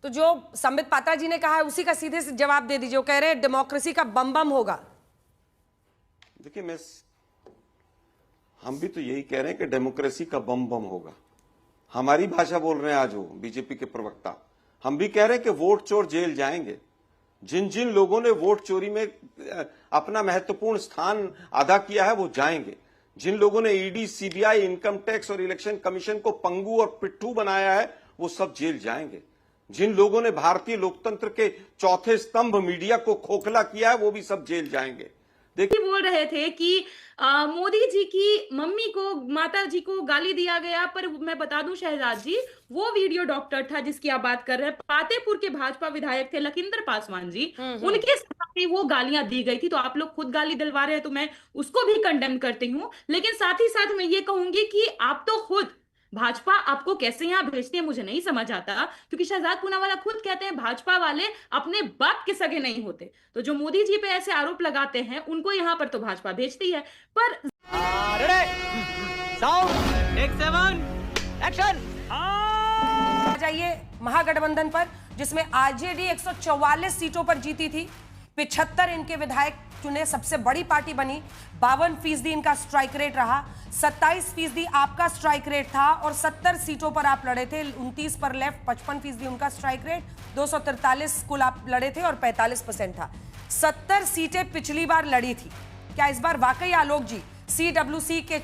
तो जो संबित पात्रा जी ने कहा है उसी का सीधे से जवाब दे दीजिए। वो कह रहे हैं डेमोक्रेसी का बम बम होगा। देखिए हम भी तो यही कह रहे हैं कि डेमोक्रेसी का बम बम होगा। हमारी भाषा बोल रहे हैं आज वो बीजेपी के प्रवक्ता। हम भी कह रहे हैं कि वोट चोर जेल जाएंगे। जिन जिन लोगों ने वोट चोरी में अपना महत्वपूर्ण स्थान अदा किया है वो जाएंगे। जिन लोगों ने ईडी, सीबीआई, इनकम टैक्स और इलेक्शन कमीशन को पंगु और पिट्ठू बनाया है वो सब जेल जाएंगे। जिन लोगों ने भारतीय लोकतंत्र के चौथे स्तंभ मीडिया को खोखला किया है वो भी सब जेल जाएंगे। देखिए बोल रहे थे कि मोदी जी की मम्मी को, माता जी को गाली दिया गया, पर मैं बता दूं शहजाद जी, वो वीडियो डॉक्टर था जिसकी आप बात कर रहे हैं, पातेपुर के भाजपा विधायक थे लखिंदर पासवान जी, उनके सामने वो गालियां दी गई थी। तो आप लोग खुद गाली दिलवा रहे हैं तो मैं उसको भी कंडेम करती हूँ, लेकिन साथ ही साथ मैं ये कहूंगी कि आप तो खुद भाजपा आपको कैसे यहां भेजती है मुझे नहीं समझ आता, क्योंकि शहजाद पूनावाला खुद कहते हैं भाजपा वाले अपने बाप के सगे नहीं होते। तो जो मोदी जी पे ऐसे आरोप लगाते हैं उनको यहां पर तो भाजपा भेजती है। पर जाइए महागठबंधन पर, जिसमें आरजेडी 144 सीटों पर जीती थी, 75 इनके विधायक चुने, सबसे बड़ी पार्टी बनी, 52% इनका स्ट्राइक रेट रहा, 27% आपका स्ट्राइक रेट था और 70 सीटों पर आप लड़े थे, 29 पर लेफ्ट, 55% उनका स्ट्राइक रेट, 243 कुल आप लड़े थे और 45% था। 70 सीटें पिछली बार लड़ी थी। क्या इस बार वाकई आलोक जी सीडब्ल्यूसी के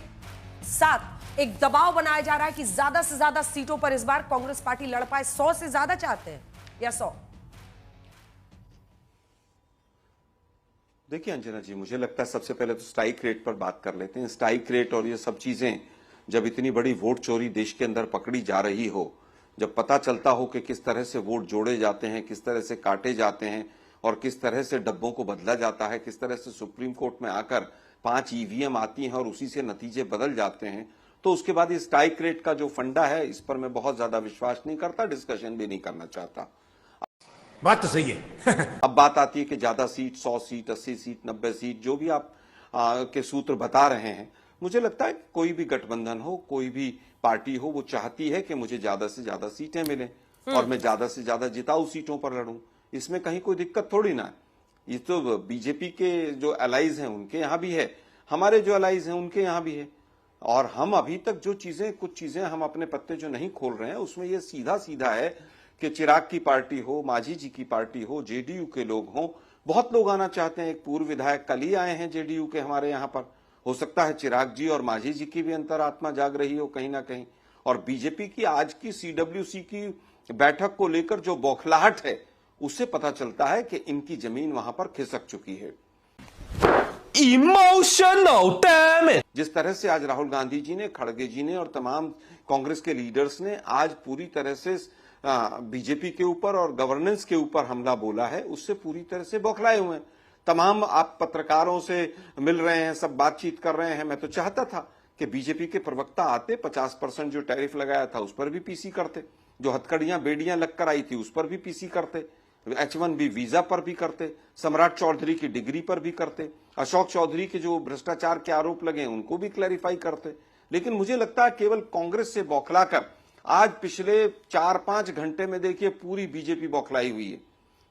साथ एक दबाव बनाया जा रहा है कि ज्यादा से ज्यादा सीटों पर इस बार कांग्रेस पार्टी लड़ पाए? 100 से ज्यादा चाहते हैं या 100? देखिए अंजना जी, मुझे लगता है सबसे पहले तो स्ट्राइक रेट पर बात कर लेते हैं। स्ट्राइक रेट और ये सब चीजें, जब इतनी बड़ी वोट चोरी देश के अंदर पकड़ी जा रही हो, जब पता चलता हो कि किस तरह से वोट जोड़े जाते हैं, किस तरह से काटे जाते हैं और किस तरह से डब्बों को बदला जाता है, किस तरह से सुप्रीम कोर्ट में आकर 5 ईवीएम आती हैं और उसी से नतीजे बदल जाते हैं, तो उसके बाद ये स्ट्राइक रेट का जो फंडा है इस पर मैं बहुत ज्यादा विश्वास नहीं करता, डिस्कशन भी नहीं करना चाहता। बात तो सही है। अब बात आती है कि ज्यादा सीट, 100 सीट, 80 सीट, 90 सीट, जो भी आप के सूत्र बता रहे हैं, मुझे लगता है कोई भी गठबंधन हो, कोई भी पार्टी हो, वो चाहती है कि मुझे ज्यादा से ज्यादा सीटें मिलें और मैं ज्यादा से ज्यादा जिताऊ सीटों पर लड़ूं। इसमें कहीं कोई दिक्कत थोड़ी ना है। ये तो बीजेपी के जो एलाइज हैं उनके यहां भी है, हमारे जो एलाइज हैं उनके यहां भी है, और हम अभी तक जो चीजें, कुछ चीजें हम अपने पत्ते जो नहीं खोल रहे हैं उसमें ये सीधा सीधा है कि चिराग की पार्टी हो, मांझी जी की पार्टी हो, जेडीयू के लोग हों, बहुत लोग आना चाहते हैं। एक पूर्व विधायक कल ही आए हैं जेडीयू के हमारे यहाँ पर। हो सकता है चिराग जी और मांझी जी की भी अंतरात्मा जाग रही हो कहीं ना कहीं। और बीजेपी की आज की सीडब्ल्यूसी की बैठक को लेकर जो बौखलाहट है उससे पता चलता है कि इनकी जमीन वहां पर खिसक चुकी है। Emotional damn it. जिस तरह से आज राहुल गांधी जी ने, खड़गे जी ने और तमाम कांग्रेस के लीडर्स ने आज पूरी तरह से बीजेपी के ऊपर और गवर्नेंस के ऊपर हमला बोला है, उससे पूरी तरह से बौखलाए हुए हैं। तमाम आप पत्रकारों से मिल रहे हैं, सब बातचीत कर रहे हैं। मैं तो चाहता था कि बीजेपी के प्रवक्ता आते, 50% जो टैरिफ लगाया था उस पर भी पीसी करते, जो हथकड़ियां बेड़ियां लगकर आई थी उस पर भी पीसी करते, H1B वीजा पर भी करते, सम्राट चौधरी की डिग्री पर भी करते, अशोक चौधरी के जो भ्रष्टाचार के आरोप लगे उनको भी क्लैरिफाई करते। लेकिन मुझे लगता है केवल कांग्रेस से बौखलाकर आज पिछले 4-5 घंटे में देखिए पूरी बीजेपी बौखलाई हुई है।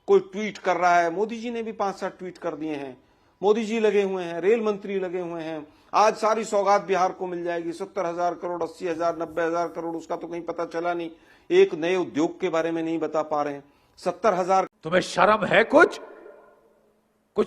कोई ट्वीट कर रहा है, मोदी जी ने भी 5-7 ट्वीट कर दिए हैं, मोदी जी लगे हुए हैं, रेल मंत्री लगे हुए हैं, आज सारी सौगात बिहार को मिल जाएगी, 70,000 करोड़, 80,000, 90,000 करोड़, उसका तो कहीं पता चला नहीं। एक नए उद्योग के बारे में नहीं बता पा रहे हैं। 70,000 तुम्हें शर्म है? कुछ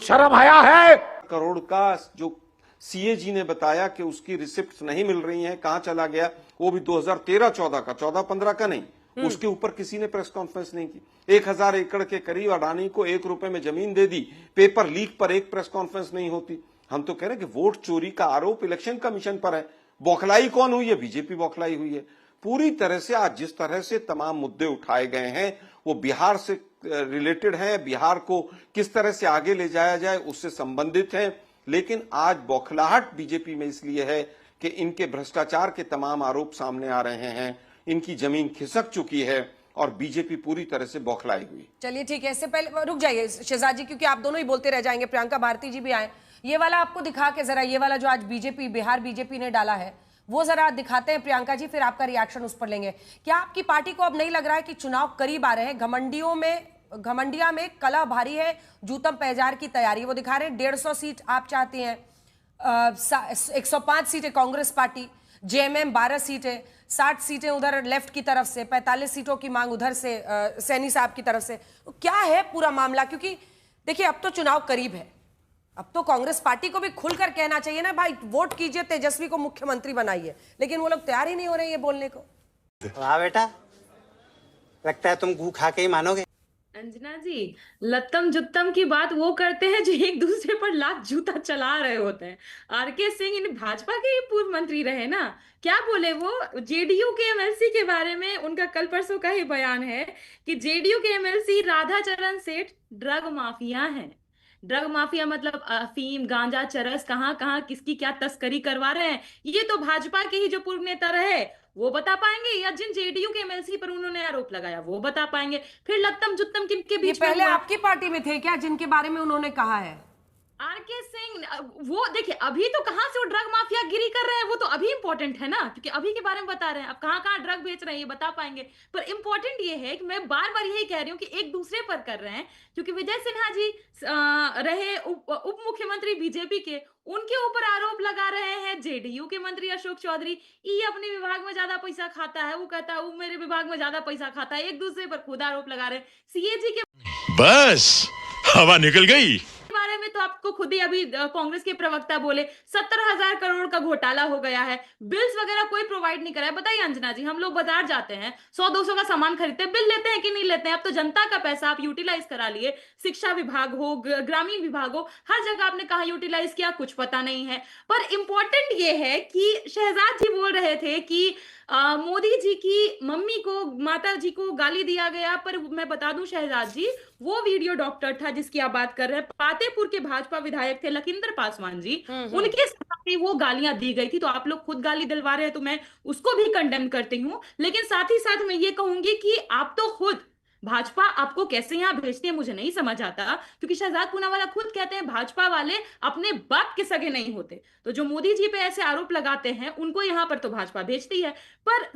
शर्म आया है? करोड़ का जो सीए जी ने बताया कि उसकी रिसिप्ट नहीं मिल रही है, कहां चला गया, वो भी 2013-14 का, 14-15 का नहीं, उसके ऊपर किसी ने प्रेस कॉन्फ्रेंस नहीं की। 1,000 एकड़ के करीब अडानी को 1 रुपए में जमीन दे दी, पेपर लीक पर एक प्रेस कॉन्फ्रेंस नहीं होती। हम तो कह रहे हैं कि वोट चोरी का आरोप इलेक्शन कमीशन पर है। बौखलाई कौन हुई है? बीजेपी बौखलाई हुई है पूरी तरह से। आज जिस तरह से तमाम मुद्दे उठाए गए हैं वो बिहार से रिलेटेड है, बिहार को किस तरह से आगे ले जाया जाए उससे संबंधित है। लेकिन आज बौखलाहट बीजेपी में इसलिए है कि इनके भ्रष्टाचार के तमाम आरोप सामने आ रहे हैं, इनकी जमीन खिसक चुकी है और बीजेपी पूरी तरह से बौखलाई हुई। चलिए ठीक है, इससे पहले रुक जाइए शहजाद जी, क्योंकि आप दोनों ही बोलते रह जाएंगे। प्रियंका भारती जी भी आए, ये वाला आपको दिखा के जरा, ये वाला जो आज बीजेपी, बिहार बीजेपी ने डाला है, वो जरा दिखाते हैं प्रियंका जी, फिर आपका रिएक्शन उस पर लेंगे। क्या आपकी पार्टी को अब नहीं लग रहा है कि चुनाव करीब आ रहे हैं? घमंडिया में कला भारी है, जूतम पैजार की तैयारी वो दिखा रहे हैं। 150 सीट आप चाहती हैं, 105 सीटें कांग्रेस पार्टी, जेएमएम 12 सीटें, 60 सीटें उधर लेफ्ट की तरफ से, 45 सीटों की मांग उधर से सैनी साहब की तरफ से। तो क्या है पूरा मामला? क्योंकि देखिए अब तो चुनाव करीब है, अब तो कांग्रेस पार्टी को भी खुलकर कहना चाहिए ना, भाई वोट कीजिए, तेजस्वी को मुख्यमंत्री बनाइए, लेकिन वो लोग तैयार ही नहीं हो रहे ये बोलने को। वाह बेटा, लगता है तुम घू खा के ही मानोगे। अंजना जी, लत्तम जुत्तम की बात वो करते हैं जो एक दूसरे पर लात जूता चला रहे होते हैं। आरके सिंह इन भाजपा के ही पूर्व मंत्री रहे ना, क्या बोले वो जेडीयू के एमएलसी के बारे में? उनका कल परसों का ही बयान है कि जेडीयू के एमएलसी राधाचरण सेठ ड्रग माफिया हैं। ड्रग माफिया मतलब अफीम, गांजा, चरस, कहाँ कहाँ किसकी क्या तस्करी करवा रहे हैं, ये तो भाजपा के ही जो पूर्व नेता रहे वो बता पाएंगे, या जिन जेडीयू के एमएलसी पर उन्होंने आरोप लगाया वो बता पाएंगे। फिर लत्तम जुत्तम किनके ये बीच में पहले हुआ? आपकी पार्टी में थे क्या जिनके बारे में उन्होंने कहा है? आरके सिंह, वो देखिए अभी तो कहां से वो ड्रग माफिया गिरी कर रहे हैं, वो तो अभी इंपॉर्टेंट है ना, क्योंकि अभी के बारे में बता रहे हैं। अब कहां कहां ड्रग बेच रहे हैं ये बता पाएंगे, पर इंपॉर्टेंट ये है कि मैं बार बार यही कह रही हूँ कि एक दूसरे पर कर रहे हैं। क्योंकि विजय सिन्हा जी रहे उप मुख्यमंत्री बीजेपी के, उनके ऊपर आरोप लगा रहे हैं जेडीयू के मंत्री अशोक चौधरी, ये अपने विभाग में ज्यादा पैसा खाता है, वो कहता है वो मेरे विभाग में ज्यादा पैसा खाता है। एक दूसरे पर खुद आरोप लगा रहे हैं। सीएजी के बस हवा निकल गई बारे में तो आपको खुद ही अभी कांग्रेस के प्रवक्ता बोले 70,000 करोड़ का घोटाला हो गया है, बिल्स वगैरह कोई प्रोवाइड नहीं करा है। बताइए अंजना जी, हम लोग बाजार जाते हैं, 100-200 का सामान खरीदते हैं, बिल लेते हैं कि नहीं लेते हैं? अब तो जनता का पैसा आप यूटिलाइज करा लिए, शिक्षा विभाग हो, ग्रामीण विभाग हो, हर जगह आपने कहा यूटिलाइज किया, कुछ पता नहीं है। पर इंपॉर्टेंट ये है कि शहजाद जी बोल रहे थे कि मोदी जी की मम्मी को, माता जी को गाली दिया गया, पर मैं बता दूं शहजाद जी, वो वीडियो डॉक्टर था जिसकी आप बात कर रहे हैं, पातेपुर के भाजपा विधायक थे लखिंदर पासवान जी, उनके सामने वो गालियां दी गई थी। तो आप लोग खुद गाली दिलवा रहे हैं, तो मैं उसको भी कंडेम करती हूँ। लेकिन साथ ही साथ मैं ये कहूंगी कि आप तो खुद भाजपा आपको कैसे यहां भेजती है मुझे नहीं समझ आता, क्योंकि शहजाद पूनावाला खुद कहते हैं भाजपा वाले अपने बाप के सगे नहीं होते। तो जो मोदी जी पे ऐसे आरोप लगाते हैं उनको यहां पर तो भाजपा भेजती है, पर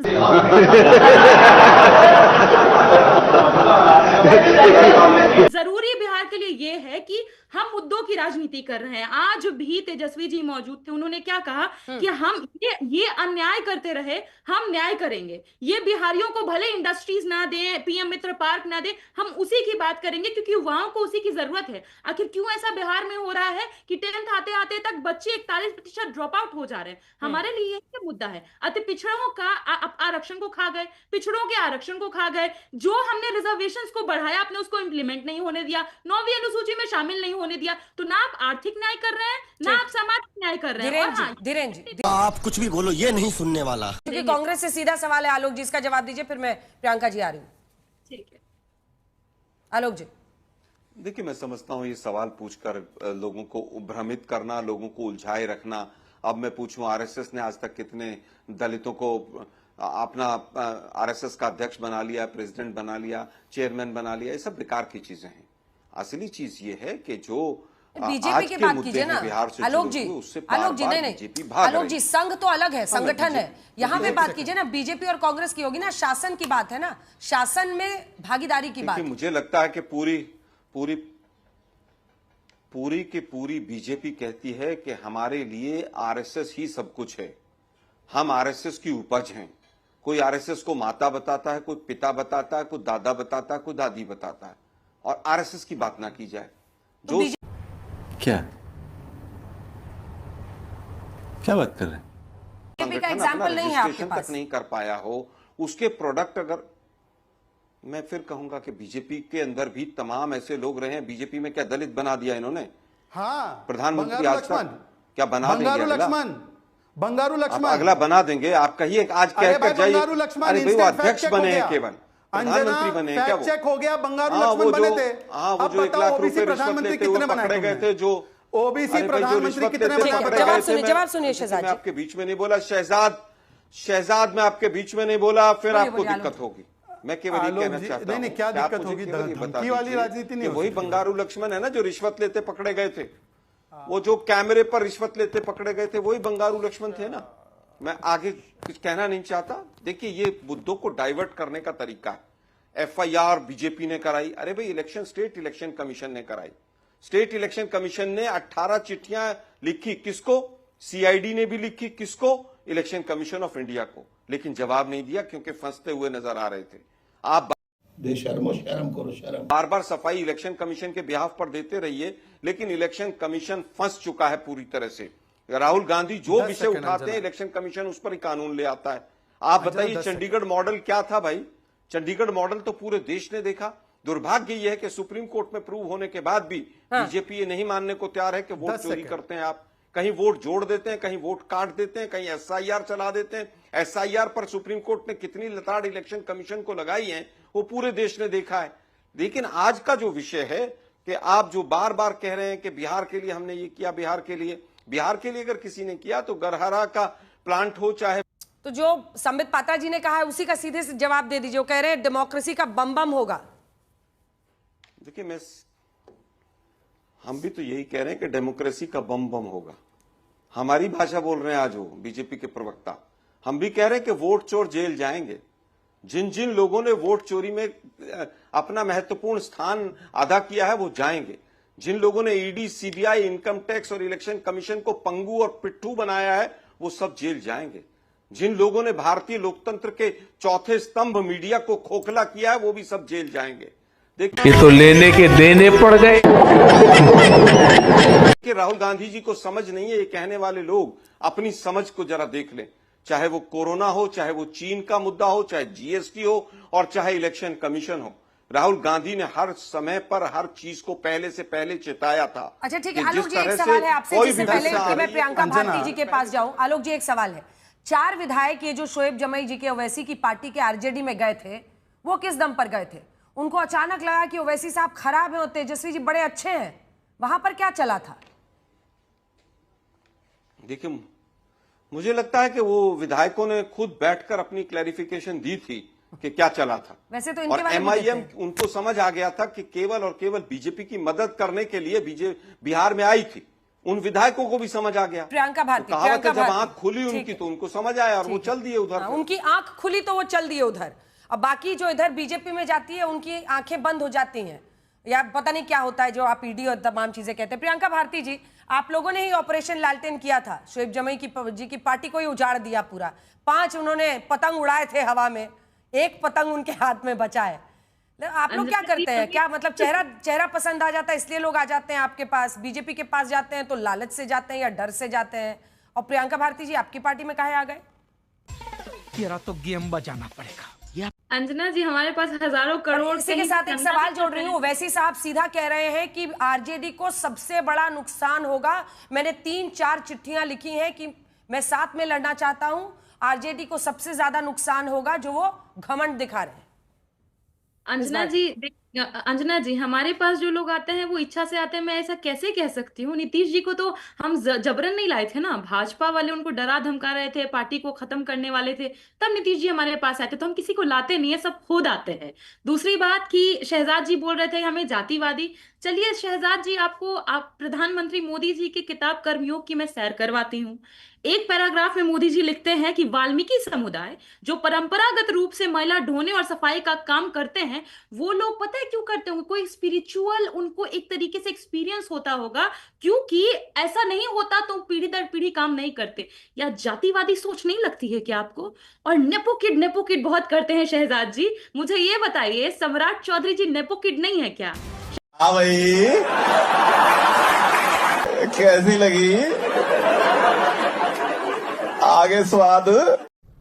जरूरी बिहार के लिए ये है कि हम मुद्दों की राजनीति कर रहे हैं। आज भी तेजस्वी जी मौजूद थे, उन्होंने क्या कहा कि हम ये अन्याय करते रहे, हम न्याय करेंगे। ये बिहारियों को भले इंडस्ट्रीज ना दें, पीएम मित्र पार्क ना दें, हम उसी की बात करेंगे क्योंकि युवाओं को उसी की जरूरत है। आखिर क्यों ऐसा बिहार में हो रहा है कि 10th आते आते तक बच्चे 41% ड्रॉप आउट हो जा रहे हैं? हमारे लिए यही मुद्दा है। अति पिछड़ों का आरक्षण को खा गए, पिछड़ों के आरक्षण को खा गए, जो हमने रिजर्वेशंस को बढ़ाया आपने उसको इंप्लीमेंट नहीं होने दिया, 9वीं अनुसूची में शामिल नहीं होने दिया। तो ना आप आर्थिक न्याय कर रहे हैं, ना आप सामाजिक न्याय कर रहे हैं। धीरेन जी, आप कुछ भी बोलो ये नहीं सुनने वाला। क्योंकि कांग्रेस से सीधा सवाल है, आलोक जी इसका जवाब दीजिए, फिर मैं प्रियंका जी आ रही हूँ। ठीक है आलोक जी। देखिए, मैं समझता हूं ये सवाल पूछकर लोगों को भ्रमित करना, लोगों को उलझाए रखना। अब मैं पूछूं आरएसएस ने आज तक कितने दलितों को अपना आरएसएस का अध्यक्ष बना लिया, प्रेसिडेंट बना लिया, चेयरमैन बना लिया, ये सब बेकार की चीजें हैं। असली चीज ये है कि जो बीजेपी की बात कीजिए ना आलोक जी, आलोक जी नहीं, आलोक जी संघ तो अलग है, संगठन है, यहाँ पे बात कीजिए ना, बीजेपी और कांग्रेस की होगी ना, शासन की बात है ना, शासन में भागीदारी की बात। मुझे लगता है कि पूरी बीजेपी कहती है कि हमारे लिए आरएसएस ही सब कुछ है, हम आरएसएस की उपज हैं। कोई आरएसएस को माता बताता है, कोई पिता बताता है, कोई दादा बताता है, कोई दादी बताता है, और आरएसएस की बात ना की जाए। जो क्या बात कर रहे हैं? का एग्जांपल नहीं है आपके पास, तक नहीं कर पाया हो उसके प्रोडक्ट। अगर मैं फिर कहूंगा कि बीजेपी के अंदर भी तमाम ऐसे लोग रहे हैं। बीजेपी में क्या दलित बना दिया इन्होंने? हाँ, प्रधानमंत्री आज तक क्या बना देंगे? बंगारू लक्ष्मण अगला बना देंगे। आप कहिए आज कहकर जाइए, अरे भाई वो अध्यक्ष बने हैं, केवल प्रधानमंत्री बने हैं क्या? वो चेक हो गया, बंगारू लक्ष्मण बने थे। वो जो 1 लाख रुपए रिश्वत लेते हुए पकड़े गए थे, जो ओबीसी प्रधानमंत्री कितने जवाब सुनिए शहजाद जी। आपके बीच में नहीं बोला शहजाद, मैं आपके बीच में नहीं बोला, फिर आपको दिक्कत होगी। मैं केवल ये कहना चाहता हूं, नहीं क्या दिक्कत होगी? धमकी वाली राजनीति नहीं। वही बंगारू लक्ष्मण है ना जो रिश्वत लेते पकड़े गए थे, वो जो कैमरे पर रिश्वत लेते पकड़े गए थे, वही बंगारू लक्ष्मण थे ना। मैं आगे कुछ कहना नहीं चाहता। देखिए, ये मुद्दों को डाइवर्ट करने का तरीका है। FIR बीजेपी ने कराई, अरे भाई इलेक्शन स्टेट इलेक्शन कमीशन ने कराई। स्टेट इलेक्शन कमीशन ने 18 चिट्ठियां लिखी, किसको? CID ने भी लिखी, किसको? इलेक्शन कमीशन ऑफ इंडिया को, लेकिन जवाब नहीं दिया क्योंकि फंसते हुए नजर आ रहे थे। आप शर्म करो शर्म। बार बार सफाई इलेक्शन कमीशन के बिहाफ पर देते रहिए, लेकिन इलेक्शन कमीशन फंस चुका है पूरी तरह से। राहुल गांधी जो विषय उठाते हैं इलेक्शन कमीशन उस पर ही कानून ले आता है। आप बताइए चंडीगढ़ मॉडल क्या था भाई? चंडीगढ़ मॉडल तो पूरे देश ने देखा। दुर्भाग्य यह है कि सुप्रीम कोर्ट में प्रूव होने के बाद भी बीजेपी ये नहीं मानने को तैयार है कि वोट चोरी करते हैं आप। कहीं वोट जोड़ देते हैं, कहीं वोट काट देते हैं, कहीं SIR चला देते हैं। SIR पर सुप्रीम कोर्ट ने कितनी लताड़ इलेक्शन कमीशन को लगाई है वो पूरे देश ने देखा है। लेकिन आज का जो विषय है कि आप जो बार बार कह रहे हैं कि बिहार के लिए हमने ये किया, बिहार के लिए अगर किसी ने किया तो गरहरा का प्लांट हो, चाहे तो जो संबित पात्रा जी ने कहा है उसी का सीधे से जवाब दे दीजिए। वो कह रहे हैं डेमोक्रेसी का बम बम होगा। देखिए, हम भी तो यही कह रहे हैं कि डेमोक्रेसी का बम बम होगा। हमारी भाषा बोल रहे हैं आज वो बीजेपी के प्रवक्ता। हम भी कह रहे हैं कि वोट चोर जेल जाएंगे। जिन जिन लोगों ने वोट चोरी में अपना महत्वपूर्ण स्थान अदा किया है वो जाएंगे। जिन लोगों ने ED, CBI, इनकम टैक्स और इलेक्शन कमीशन को पंगु और पिट्ठू बनाया है वो सब जेल जाएंगे। जिन लोगों ने भारतीय लोकतंत्र के चौथे स्तंभ मीडिया को खोखला किया है वो भी सब जेल जाएंगे। देखिए, ये तो लेने के देने पड़ गए। कि राहुल गांधी जी को समझ नहीं है, ये कहने वाले लोग अपनी समझ को जरा देख लें। चाहे वो कोरोना हो, चाहे वो चीन का मुद्दा हो, चाहे GST हो और चाहे इलेक्शन कमीशन हो, राहुल गांधी ने हर समय पर हर चीज को पहले से पहले चेताया था। अच्छा ठीक है आलोक जी, एक सवाल है आपसे जिससे पहले कि मैं प्रियंका भारती जी के पास जाऊं। आलोक जी, एक सवाल है। 4 विधायक ये जो शोएब जमई जी के ओवैसी की पार्टी के RJD में गए थे, वो किस दम पर गए थे? उनको अचानक लगा कि ओवैसी साहब खराब है और तेजस्वी जी बड़े अच्छे हैं। वहां पर क्या चला था? देखिए, मुझे लगता है कि वो विधायकों ने खुद बैठकर अपनी क्लैरिफिकेशन दी थी कि क्या चला था। वैसे तो और MIM उनको समझ आ गया था कि केवल और केवल बीजेपी की मदद करने के लिए बिहार में आई थी। उन विधायकों को भी समझ आ गया। प्रियंका भारती, तो कहावत है, जब आंख खुली उनकी तो उनको समझ आया और वो चल दिए उधर। उनकी आंख खुली तो वो चल दिए उधर। अब बाकी जो इधर बीजेपी में जाती है उनकी आंखें बंद हो जाती हैं, या पता नहीं क्या होता है जो आप ED और तमाम चीजें कहते हैं। प्रियंका भारती जी, आप लोगों ने ही ऑपरेशन लालटेन किया था, शोएब जमई जी की पार्टी को ही उजाड़ दिया पूरा। 5 उन्होंने पतंग उड़ाए थे हवा में, 1 पतंग उनके हाथ में बचा है। आप लोग क्या करते हैं? क्या मतलब चेहरा पसंद आ जाता है इसलिए लोग आ जाते हैं आपके पास? बीजेपी के पास जाते हैं तो लालच से जाते हैं या डर से जाते हैं? और प्रियंका भारती जी आपकी पार्टी में काहे आ गए? तेरा तो गेम बजाना पड़ेगा। अंजना जी, हमारे पास हजारों करोड़। इसी के साथ एक सवाल जोड़ रही हूँ। वैसी साहब सीधा कह रहे हैं कि RJD को सबसे बड़ा नुकसान होगा। मैंने 3-4 चिट्ठियां लिखी हैं कि मैं साथ में लड़ना चाहता हूं। RJD को सबसे ज्यादा नुकसान होगा जो वो घमंड दिखा रहे हैं। अंजना जी, हमारे पास जो लोग आते हैं वो इच्छा से आते हैं, मैं ऐसा कैसे कह सकती हूँ? नीतीश जी को तो हम जबरन नहीं लाए थे ना। भाजपा वाले उनको डरा धमका रहे थे, पार्टी को खत्म करने वाले थे, तब नीतीश जी हमारे पास आए थे। तो हम किसी को लाते नहीं है, सब खुद आते हैं। दूसरी बात कि शहजाद जी बोल रहे थे हमें जातिवादी। चलिए शहजाद जी, आपको प्रधानमंत्री मोदी जी की किताब कर्मयोग की मैं सैर करवाती हूँ। एक पैराग्राफ में मोदी जी लिखते हैं कि वाल्मीकि समुदाय जो परंपरागत रूप से मैला ढोने और सफाई का काम करते हैं, वो लोग पता है क्यों करते होंगे? कोई स्पिरिचुअल उनको एक तरीके से एक्सपीरियंस होता होगा, क्योंकि ऐसा नहीं होता तो पीढ़ी दर पीढ़ी काम नहीं करते। या जातिवादी सोच नहीं लगती है क्या आपको? और नेपो किड बहुत करते हैं शहजाद जी। मुझे ये बताइए, सम्राट चौधरी जी नेपो किड नहीं है क्या? हाँ भाई, कैसी लगी? आगे स्वाद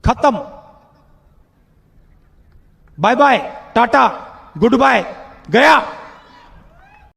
खत्म। Bye bye, tata, good bye, गया।